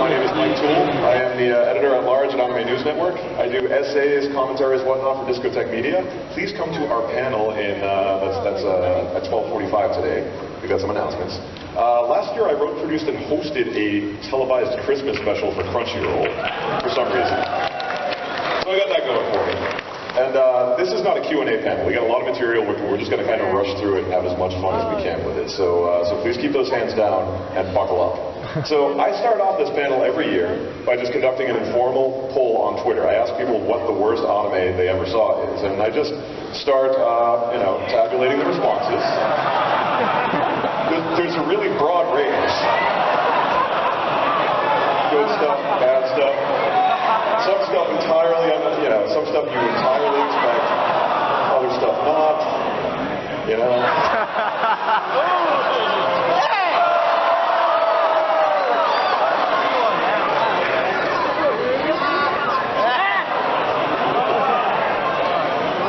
My name is Mike Toole. I am the editor-at-large at Anime News Network. I do essays, commentaries, whatnot for Discotech Media. Please come to our panel in that's at 12:45 today. We've got some announcements. Last year, I wrote, produced, and hosted a televised Christmas special for Crunchyroll for some reason. So I got that going for me. And this is not a Q&A panel. We got a lot of material. We're just going to kind of rush through it and have as much fun as we can with it. So please keep those hands down and buckle up. So I start off this panel every year by just conducting an informal poll on Twitter. I ask people what the worst anime they ever saw is, and I just start, tabulating the responses. There's a really broad range. Good stuff, bad stuff. Some stuff entirely, some stuff you entirely expect, other stuff not,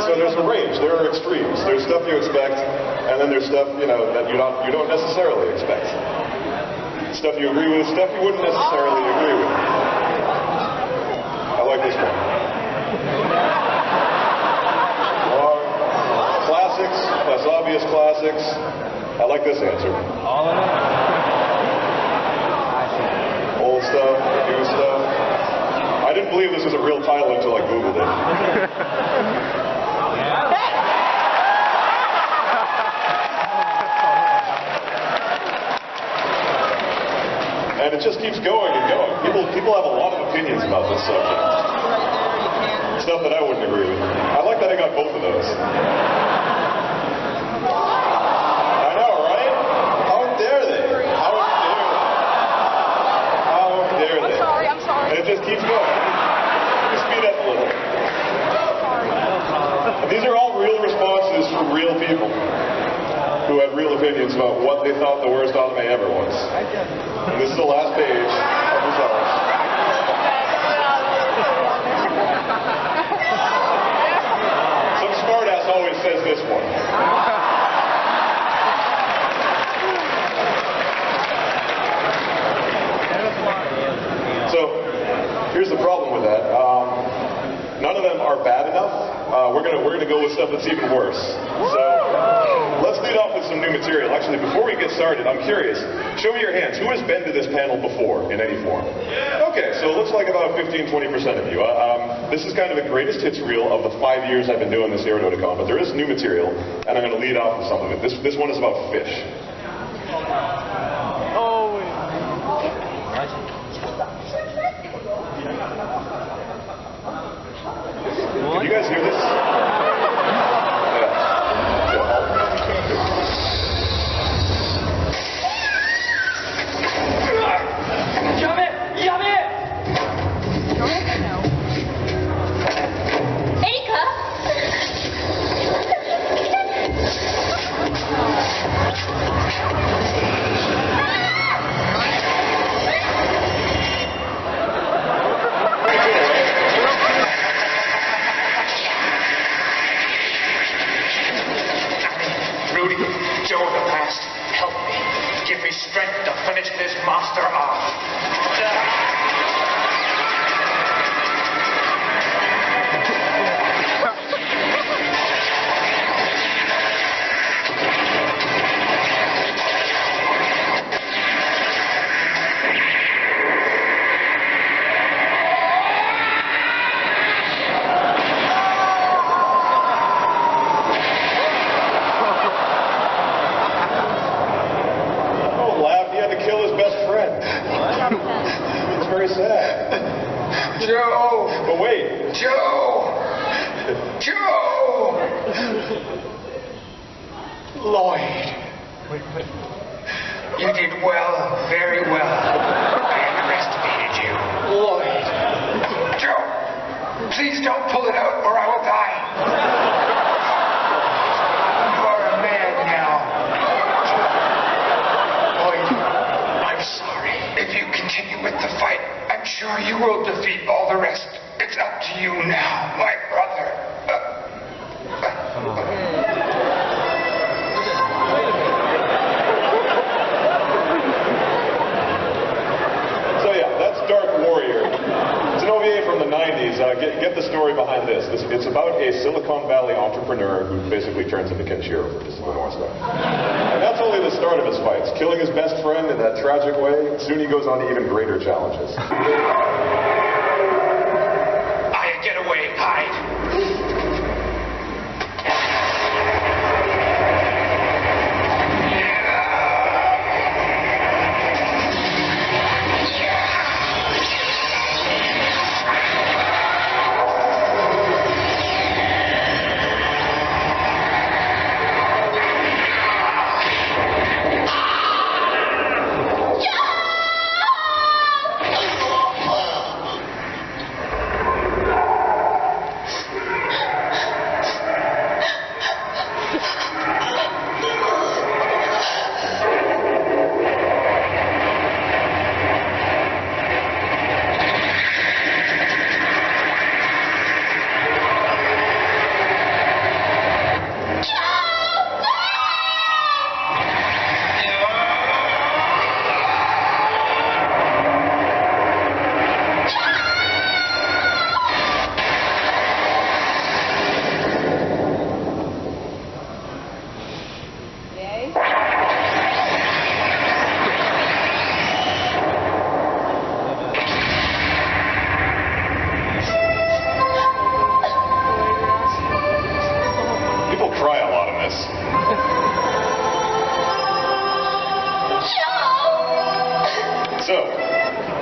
So there's a range, there are extremes. There's stuff you expect, and then there's stuff, that you don't necessarily expect. Stuff you agree with, stuff you wouldn't necessarily agree with. I like this one. Classics, less obvious classics. I like this answer. All of it? Old stuff, new stuff. I didn't believe this was a real title until I Googled it. And it just keeps going and going. People have a lot of opinions about this subject. Stuff that I wouldn't agree with. I like that I got both of those. I know, right? How dare they? How dare they? How dare they? I'm sorry. And it just keeps going. Just speed up a little. And these are all real responses from real people who had real opinions about what they thought the worst anime ever was. And this is the last page of results. Some smartass always says this one. So, here's the problem with that. None of them are bad enough. We're gonna go with stuff that's even worse. So, let's lead off with some new material. Actually, before we get started, I'm curious. Show me your hands. Who has been to this panel before in any form? Okay, so it looks like about 15-20% of you. This is kind of the greatest hits reel of the 5 years I've been doing this here at Otakon, but there is new material, and I'm going to lead off with some of it. This one is about fish. Oh, Can you guys hear this? Joe of the past, help me. Give me strength to finish this monster off. It's very sad. Joe! But wait. Joe! Joe! Lloyd. You did well, very well. I underestimated you. Lloyd. Joe! Please don't pull it out or I will die. You are a man now. Lloyd, I'm sorry. If you continue with the fight, I'm sure you will defeat all the rest. It's up to you now, my brother. So yeah, that's story behind this. It's about a Silicon Valley entrepreneur who basically turns into Kenshiro from This Is the North Star. And that's only the start of his fights. Killing his best friend in that tragic way, soon he goes on to even greater challenges. Get away, hide.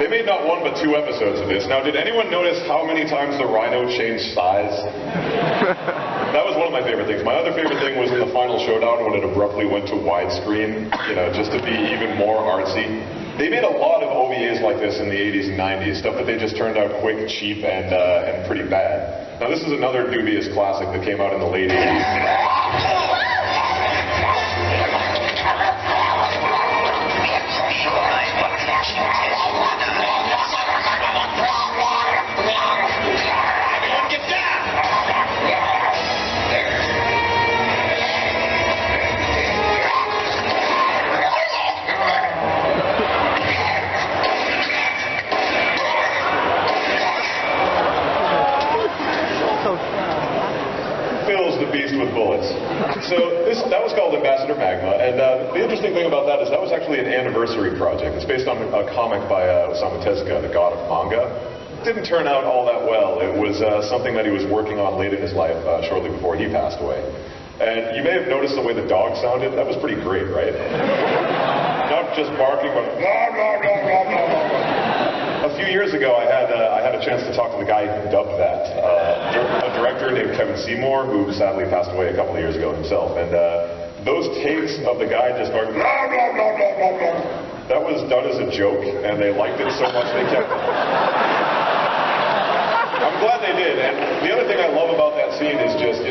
They made not one but 2 episodes of this. Now, did anyone notice how many times the rhino changed size? That was one of my favorite things. My other favorite thing was in the final showdown when it abruptly went to widescreen, just to be even more artsy. They made a lot of OVAs like this in the 80s and 90s, stuff that they just turned out quick, cheap, and pretty bad. Now, this is another dubious classic that came out in the late 80s. With bullets. So that was called Ambassador Magma, and the interesting thing about that is that was actually an anniversary project. It's based on a comic by Osamu Tezuka, the god of manga. Didn't turn out all that well. It was something that he was working on late in his life, shortly before he passed away. And you may have noticed the way the dog sounded. That was pretty great, right? Not just barking, but blah, blah, blah, blah, blah, blah. A few years ago, I had a chance to talk to the guy who dubbed that, a director named Kevin Seymour, who sadly passed away a couple of years ago himself. And those takes of the guy just going blah, blah, blah, blah, blah, blah, that was done as a joke, and they liked it so much they kept it. I'm glad they did. And the other thing I love about that scene is just,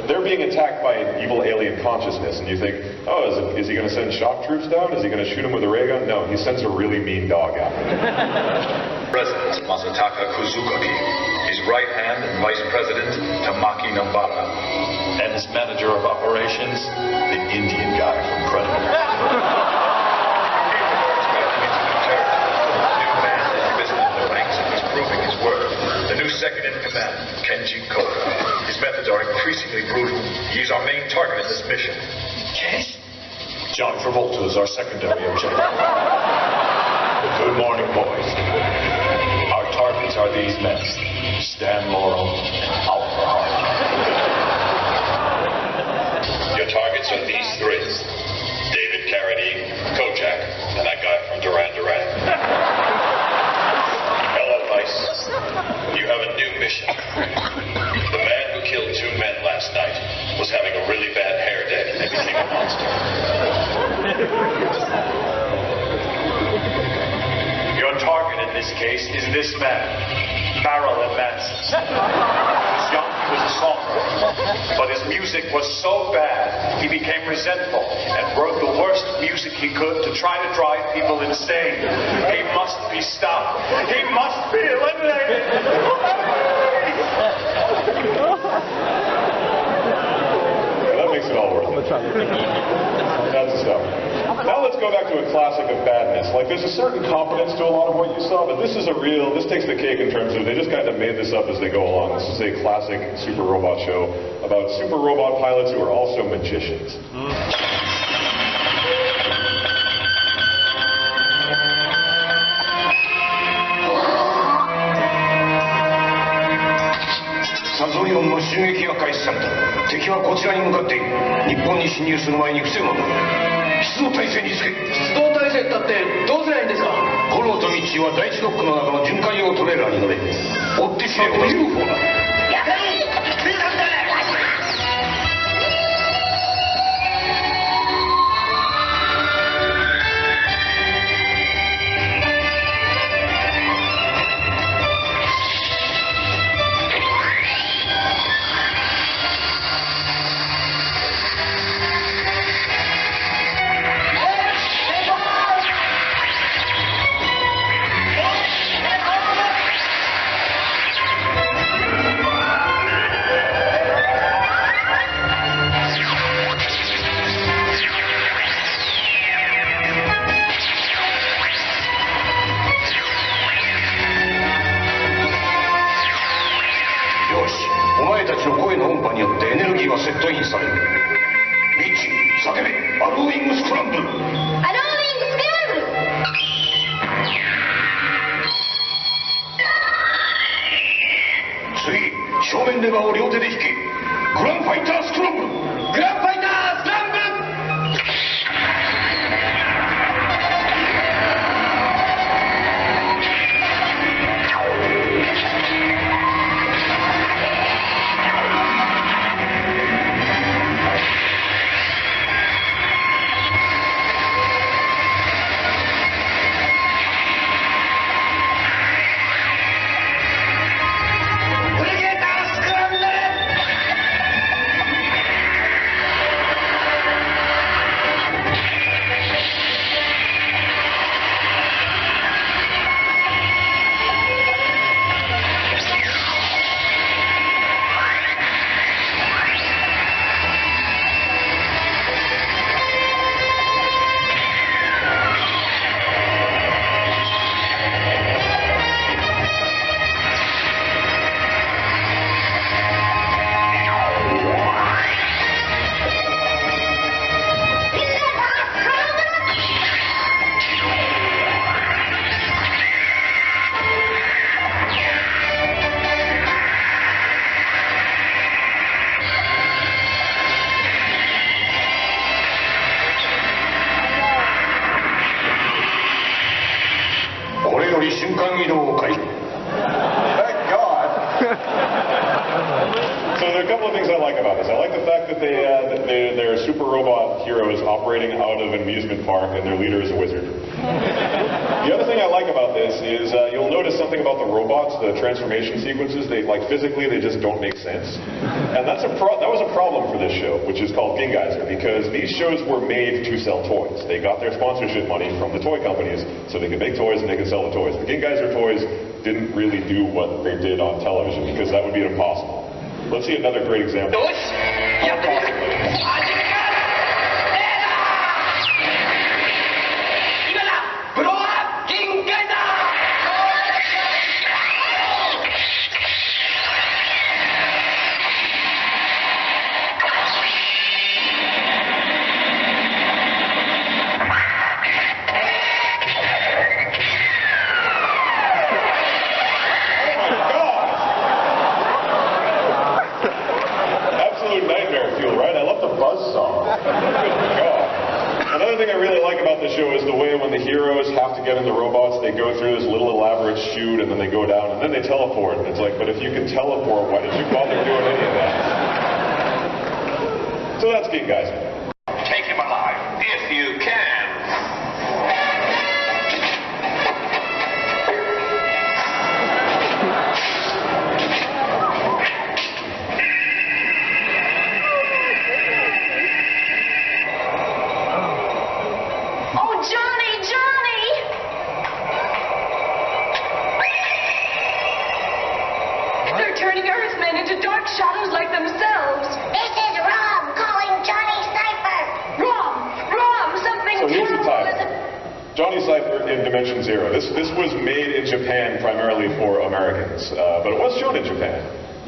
they're being attacked by an evil alien consciousness, and you think, oh, is he going to send shock troops down? Is he going to shoot him with a ray gun? No, he sends a really mean dog after him. President Masataka Kuzukoki, his right hand and Vice President Tamaki Nambara, and his manager of operations, the Indian guy from Predator. Second in command, Kenji Koga. His methods are increasingly brutal. He's our main target in this mission. Yes? John Travolta is our secondary objective. Good morning, boys. Our targets are these men, Stan Laurel and Alpha Hart. Your targets are these 3. David Carradine, Kojak, and that guy from Duran Duran. Hello, Vice. You have a new mission. The man who killed 2 men last night was having a really bad hair day and became a monster. Your target in this case is this man, Marilyn Manson. He was young, he was a songwriter, but his music was so bad, he became resentful and wrote the worst music he could to try to drive people insane. He must be stopped. He must be eliminated. That makes it all worth it. That's the stuff. Now let's go back to a classic of badness. Like, there's a certain competence to a lot of what you saw, but this takes the cake in terms of they just kind of made this up as they go along. This is a classic super robot show about super robot pilots who are also magicians.サゾリオンの襲撃が開始された。敵はこちらに向かっている。日本に侵入する前に防ぐのだ。出動態勢につけ。出動態勢だってどうすりゃいいんですか？五郎とミッチーは第一ドックの中の巡回用トレーラーに乗れ。追ってしまえば UFO だ。やばい！出たんだ！お前たちの声の音波によってエネルギーはセットインされる。ミッチー、叫べ。アローイングスクランブル。アローイングスクランブル。次、正面レバーを両手で引け。グランファイタースクランブル。グランファイタースクランブル。瞬間移動を開始。Thank God. So there are a couple of things I like about this. I like the fact that they're super robot heroes operating out of an amusement park, and their leader is a wizard. The other thing I like about this is you'll notice something about the robots, the transformation sequences. They physically they just don't make sense, and that was a problem for this show, which is called Gingeyser, because these shows were made to sell toys. They got their sponsorship money from the toy companies, so they could make toys and they could sell the toys. The Gingeyser toys didn't really do what they did on television, because that would be impossible. Let's see another great example. Another thing I really like about the show is the way when the heroes have to get in the robots, they go through this little elaborate chute and then they go down and then they teleport. And it's like, but if you can teleport, why did you bother doing any of that? So that's Gingeyser. Take him alive, if you can. Turning Earthmen into dark shadows like themselves. This is Rob calling Johnny Sniper. Johnny Cypher in Dimension Zero. This was made in Japan primarily for Americans, but it was shown in Japan.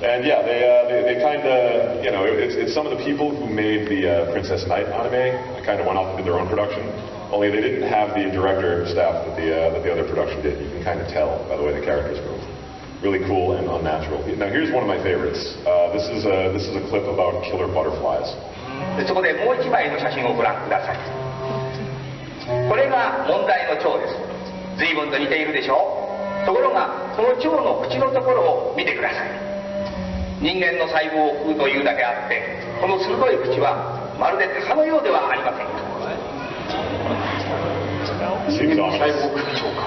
And yeah, they kind of, you know, it's some of the people who made the Princess Knight anime kind of went off and did their own production. Only they didn't have the director staff that the other production did. You can kind of tell by the way the characters move. Really cool and unnatural. Now here's one of my favorites. This is a clip about killer butterflies. そこでもう一枚の写真をご覧ください。これが問題の蝶です。随分と似ているでしょう。ところがこの蝶の口のところを見てください。人間の細胞を食うというだけあって、この鋭い口はまるで鷹のようではありませんか。人間の細胞を食う蝶か。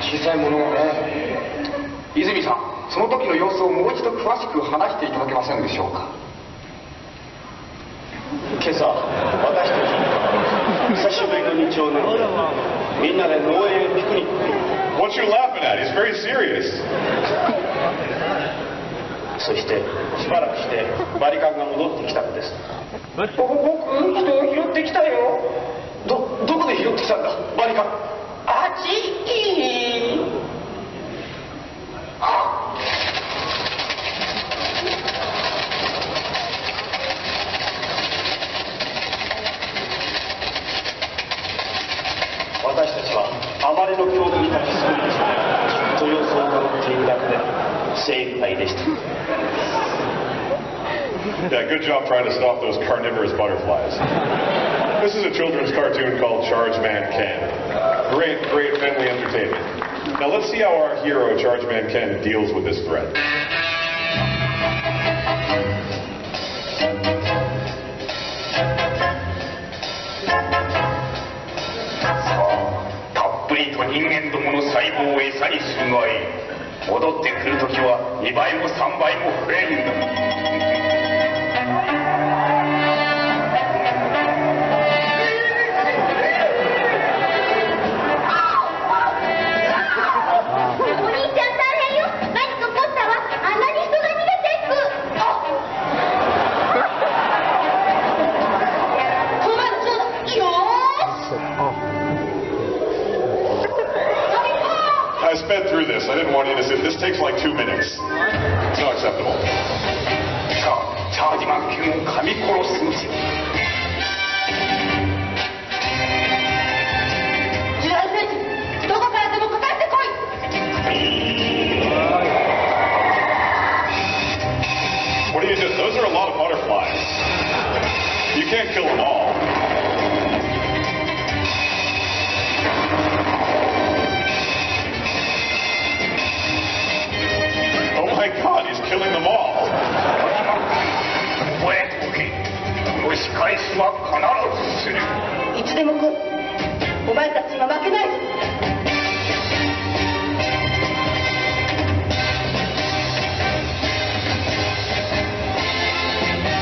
小さいものがね。泉さん、その時の様子をもう一度詳しく話していただけませんでしょうか。今朝私たち久しぶりの日曜なのでみんなで農園へピクニック。 What you laughing at? He's very serious. そしてしばらくしてバリカンが戻ってきたのです。僕人を拾ってきたよ。どこで拾ってきたんだバリカン。あちい私たちはあまりの恐怖に立ちすぎてしまい、じっと様子を伺っているだけで精一杯でした。Yeah, good job trying to stop those carnivorous butterflies. This is a children's cartoon called Charge Man Ken. Great family entertainment. Now let's see how our hero, Charge Man Ken, deals with this threat. 人間どもの細胞を餌にするがいい。戻ってくるときは2倍も3倍も増えるんだ。お兄ちゃん大変よ。何か起こったわ。あんなに人が逃げていく。困るそうだ。よーし。I sped through this. I didn't want you to see. This takes like 2 minutes. It's not acceptable. さあ、チャージマン犬を噛み殺すんですよ。ジュラル選手、どこからでもかかってこい。What do you do? Those are a lot of butterflies. You can't kill them all. Oh my God, he's killing them all. 覚えておけ。押し返しは必ずする。いつでも来い。お前たちには負けないぞ。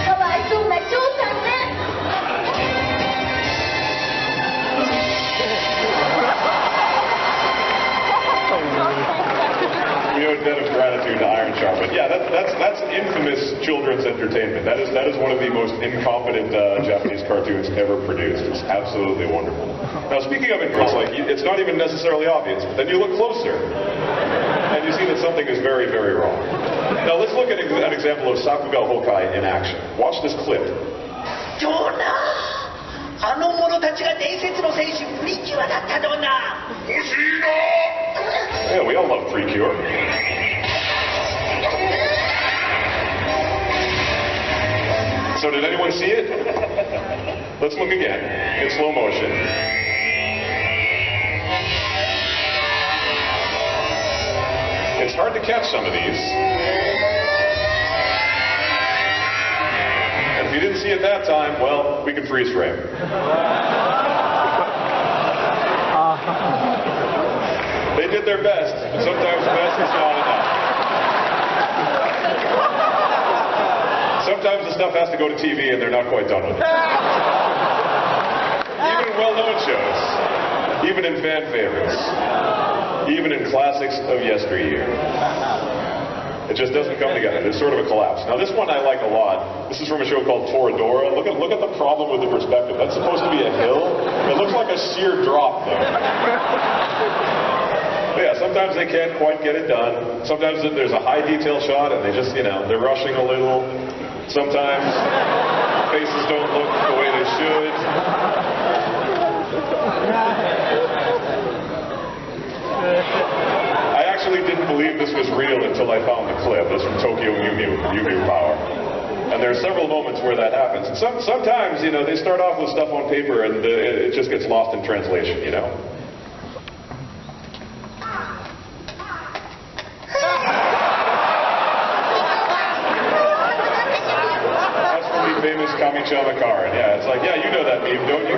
かわいそうな蝶さんね。We owe a debt of gratitude to Iron Sharp. But yeah, that's infamous children's entertainment. That is one of the most incompetent Japanese cartoons ever produced. It's absolutely wonderful. Now, speaking of it's not even necessarily obvious, but then you look closer, and you see that something is very, very wrong. Now, let's look at an example of Sakuga Hokai in action. Watch this clip. どうなあの者たちが伝説の戦士プリキュアだったのな。欲しいな。 Yeah, we all love Precure. So did anyone see it? Let's look again in slow motion. It's hard to catch some of these. And if you didn't see it that time, well, we can freeze frame. They did their best, but sometimes the best is not enough. Sometimes the stuff has to go to TV and they're not quite done with it. Even in well-known shows, even in fan favorites, even in classics of yesteryear. It just doesn't come together. There's sort of a collapse. Now this one I like a lot. This is from a show called Toradora. Look at the problem with the perspective. That's supposed to be a hill. It looks like a sheer drop though. But yeah, sometimes they can't quite get it done. Sometimes there's a high detail shot and they just, they're rushing a little. Sometimes faces don't look the way they should. I actually didn't believe this was real until I found the clip. It's from Tokyo Mew Power. And there are several moments where that happens. And sometimes, they start off with stuff on paper and it just gets lost in translation, That's from the famous Kamichama card. Yeah, it's like, yeah, you know that meme, don't you?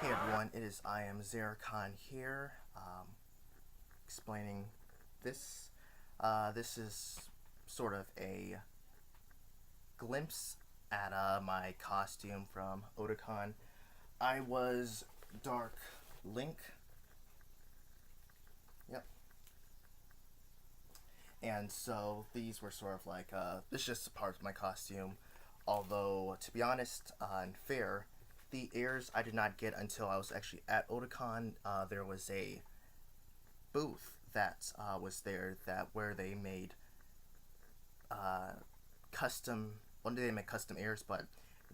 Hey everyone, it is iamxeracon here, explaining this. This is sort of a glimpse at my costume from Otakon. I was Dark Link. Yep. And so these were sort of like, this is just a part of my costume. Although, to be honest and fair, the ears I did not get until I was actually at Otakon. There was a booth that was there where they made custom. Well, they make custom ears, but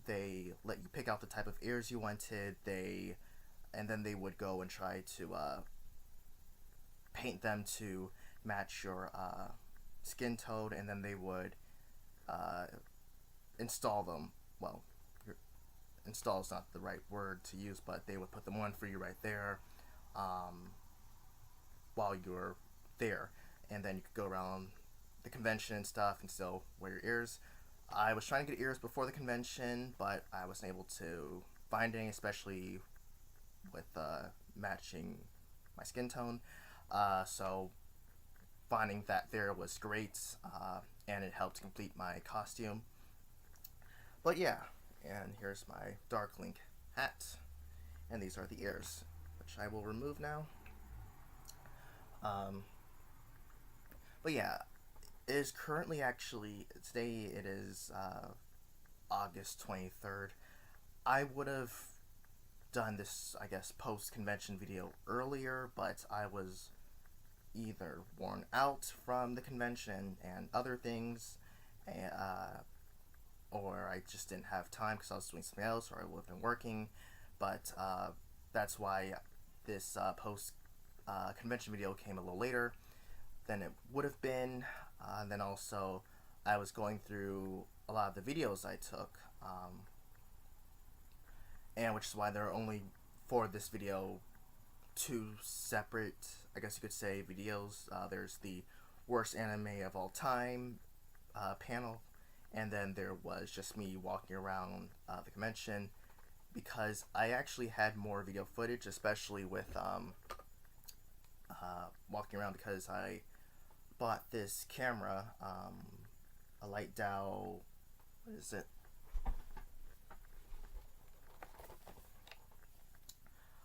they let you pick out the type of ears you wanted. And then they would go and try to paint them to match your skin tone, and then they would install them. Well, install is not the right word to use, but they would put them on for you right there while you're there, and then you could go around the convention and stuff and still wear your ears. I was trying to get ears before the convention, but I wasn't able to find any, especially with matching my skin tone. So finding that there was great, and it helped complete my costume. But yeah, and here's my Dark Link hat, and these are the ears, which I will remove now. But yeah, it is currently today it is August 23rd. I would have done this, I guess, post-convention video earlier, but I was either worn out from the convention and other things, or I just didn't have time because I was doing something else, or I would have been working. But that's why this post-convention video came a little later than it would have been. And then also, I was going through a lot of the videos I took, and which is why there are only, for this video, 2 separate, I guess you could say, videos. There's the worst anime of all time panel, and then there was just me walking around the convention, because I actually had more video footage, especially with walking around, because I bought this camera, a Light Dow, what is it?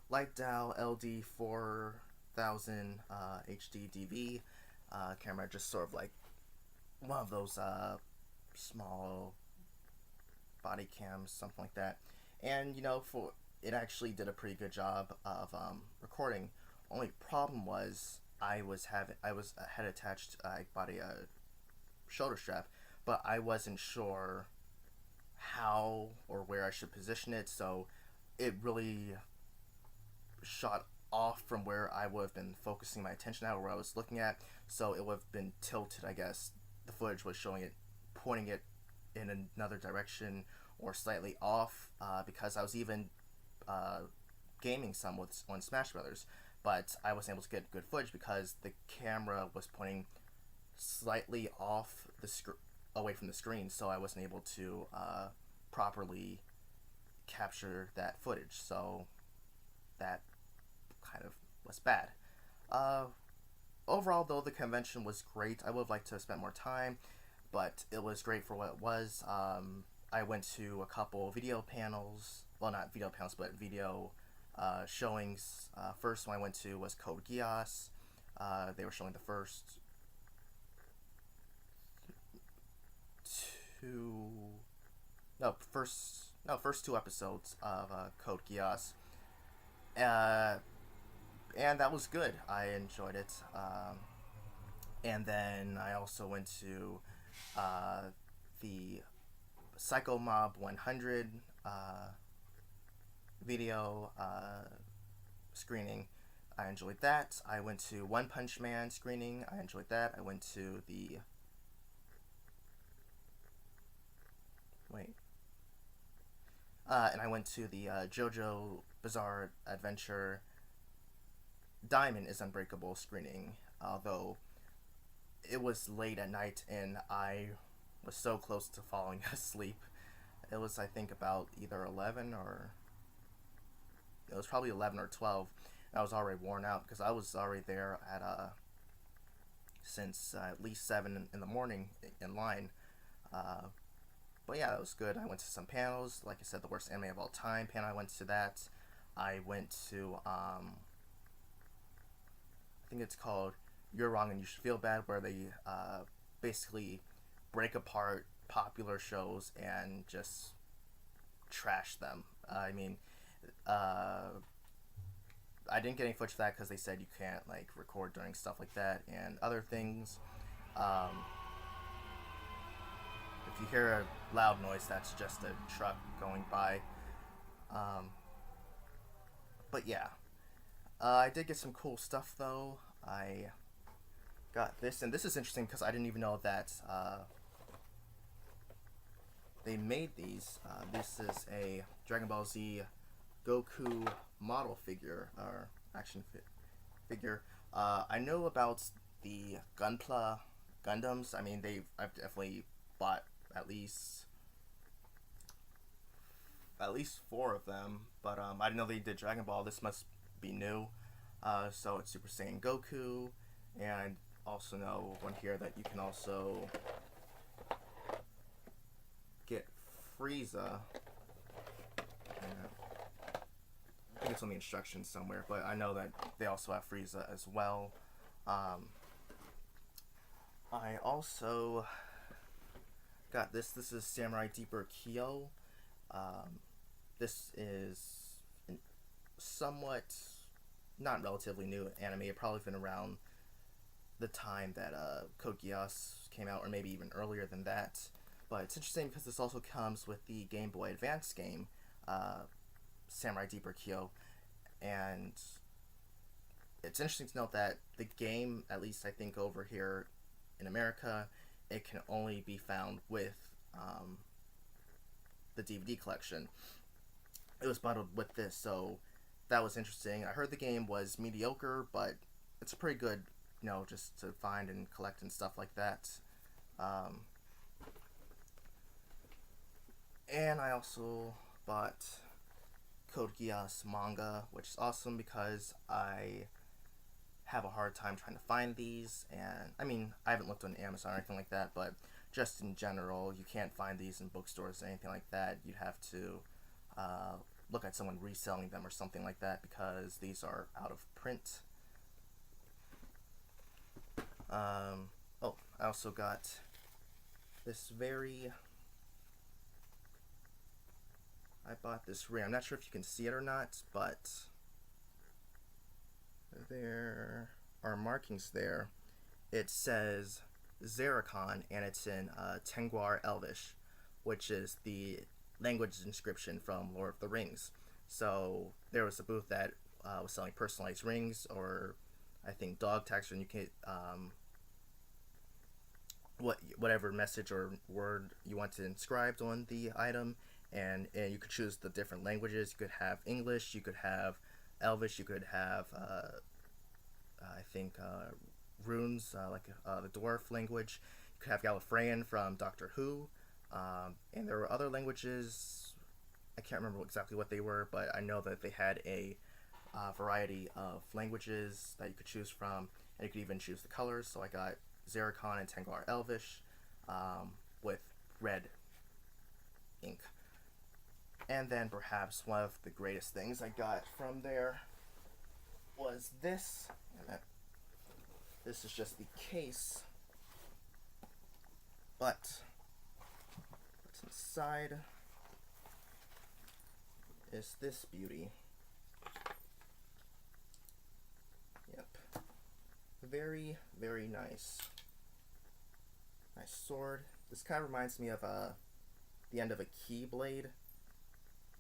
Light Dow LD 4000 HD DV camera, just sort of like one of those small body cams, something like that. And it actually did a pretty good job of recording. Only problem was I had attached, I bought a shoulder strap, but I wasn't sure how or where I should position it, so it really shot off from where I would have been focusing my attention at, or where I was looking at, so it would have been tilted, I guess. The footage was showing it, pointing it in another direction, or slightly off, because I was even gaming some on Smash Brothers, but I wasn't able to get good footage because the camera was pointing slightly off away from the screen, so I wasn't able to properly capture that footage. So that kind of was bad. Overall, though, the convention was great. I would have liked to have spent more time, but it was great for what it was. I went to a couple video panels, well, not video panels, but video showings. First one I went to was Code Geass. They were showing the first two episodes of Code Geass. And that was good. I enjoyed it. And then I also went to the Psycho Mob 100 video screening. I enjoyed that. I went to One Punch Man screening. I enjoyed that. I went to the... and I went to the JoJo Bizarre Adventure Diamond is Unbreakable screening, although it was late at night and I was so close to falling asleep. It was, I think, about either 11 or it was probably 11 or 12. And I was already worn out because I was already there at since at least 7 in the morning in line. But yeah, that was good. I went to some panels. Like I said, the worst anime of all time panel. I went to that. I went to I think it's called You're Wrong and You Should Feel Bad, where they basically break apart popular shows and just trash them. I mean, I didn't get any footage of that because they said you can't like record during stuff like that and other things. If you hear a loud noise, that's just a truck going by. But yeah, I did get some cool stuff though. I got this, and this is interesting because I didn't even know that they made these. This is a Dragon Ball Z Goku model figure, or action figure. I know about the Gunpla Gundams. I mean, I've definitely bought at least 4 of them, but I didn't know they did Dragon Ball. This must be new. So it's Super Saiyan Goku, and also know one here that you can also get Frieza. I think it's on the instructions somewhere, but I know that they also have Frieza as well. I also got this. This is Samurai Deeper Kyo. This is somewhat, not relatively new anime. It probably been around the time that Code Geass came out, or maybe even earlier than that. But it's interesting because this also comes with the Game Boy Advance game, Samurai Deeper Kyo, and it's interesting to note that the game, at least I think over here in America, it can only be found with the DVD collection. It was bundled with this, so that was interesting. I heard the game was mediocre, but it's pretty good, you know, just to find and collect and stuff like that. And I also bought Code Geass manga, which is awesome because I have a hard time trying to find these, and I mean, I haven't looked on Amazon or anything like that, but just in general, you can't find these in bookstores or anything like that. You'd have to look at someone reselling them or something like that because these are out of print. Oh, I also got this I bought this ring. I'm not sure if you can see it or not, but there are markings there. It says Xeracon, and it's in Tengwar Elvish, which is the language inscription from Lord of the Rings. So there was a booth that was selling personalized rings, or I think dog tags, and you can whatever message or word you want to inscribe on the item, and you could choose the different languages. You could have English, you could have Elvish, you could have I think runes, like the dwarf language. You could have Gallifreyan from Doctor Who, and there were other languages. I can't remember exactly what they were, but I know that they had a variety of languages that you could choose from, and you could even choose the colors. So I got Xeracon and Tengwar Elvish with red ink. And then perhaps one of the greatest things I got from there was this. And this is just the case, but what's inside is this beauty. Yep. Very, very nice. Nice sword. This kind of reminds me of the end of a keyblade.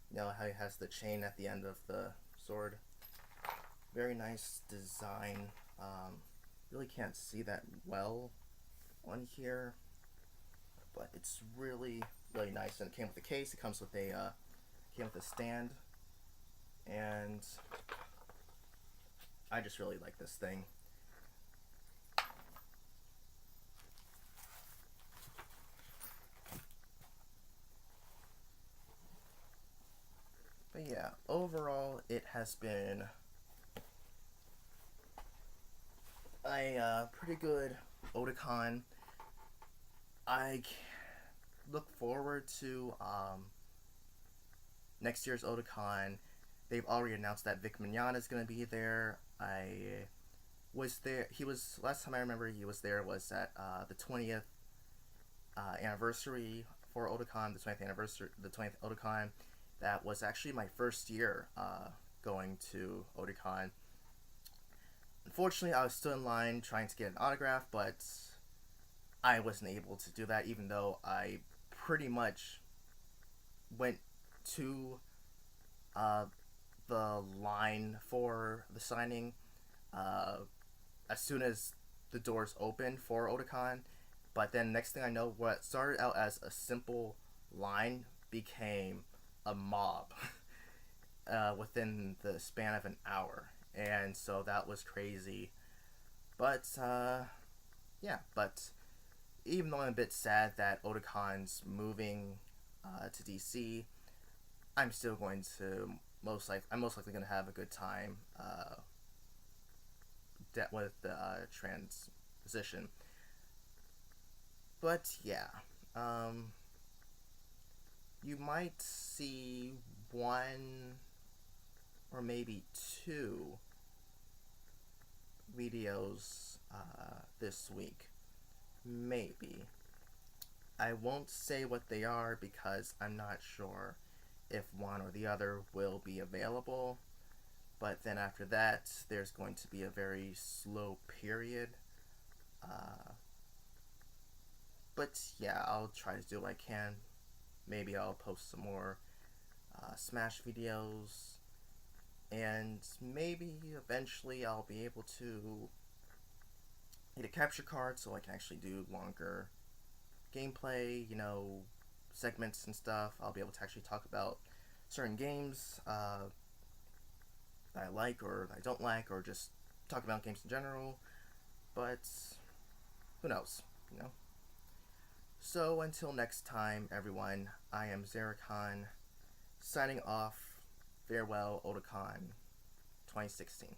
You know how it has the chain at the end of the sword. Very nice design. Really can't see that well on here, but it's really, really nice. And it came with a case. It comes with a stand, and I just really like this thing. But yeah, yeah, overall, it has been a pretty good Otakon. I look forward to next year's Otakon. They've already announced that Vic Mignogna is going to be there. I was there. He was, last time I remember he was there was at the 20th anniversary for Otakon, the 20th Otakon. That was actually my first year going to Otakon. Unfortunately, I was still in line trying to get an autograph, but I wasn't able to do that, even though I pretty much went to the line for the signing as soon as the doors opened for Otakon. But then next thing I know, what started out as a simple line became a mob within the span of an hour. And so that was crazy. But, yeah, but even though I'm a bit sad that Otakon's moving to DC, I'm still going to I'm most likely going to have a good time with the transition. But yeah, you might see one or maybe two videos this week. Maybe. I won't say what they are because I'm not sure if one or the other will be available. But then after that, there's going to be a very slow period. But yeah, I'll try to do what I can. Maybe I'll post some more Smash videos. And maybe eventually I'll be able to get a capture card so I can actually do longer gameplay, segments and stuff. I'll be able to actually talk about certain games that I like or that I don't like, or just talk about games in general. But who knows, So until next time, everyone, I am iamxeracon, signing off. Farewell, Otakon 2016.